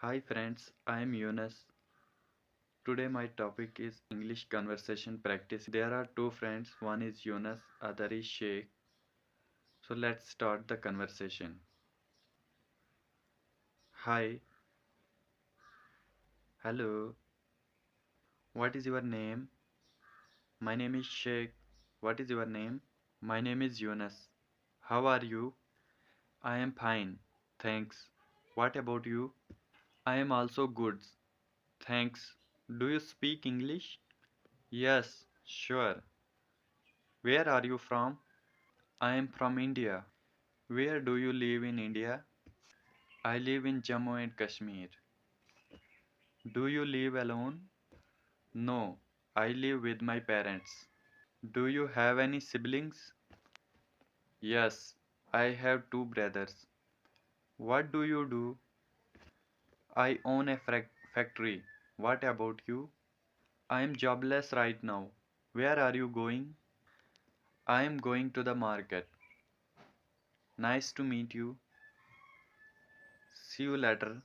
Hi friends, I am Yunus. Today my topic is English conversation practice. There are two friends, one is Yunus, other is Sheikh. So let's start the conversation. Hi, hello, what is your name? My name is Sheikh. What is your name? My name is Yunus. How are you? I am fine. Thanks. What about you? I am also good. Thanks. Do you speak English? Yes, sure. Where are you from? I am from India. Where do you live in India? I live in Jammu and Kashmir. Do you live alone? No, I live with my parents. Do you have any siblings? Yes, I have two brothers. What do you do? I own a factory. What about you? I am jobless right now. Where are you going? I am going to the market. Nice to meet you. See you later.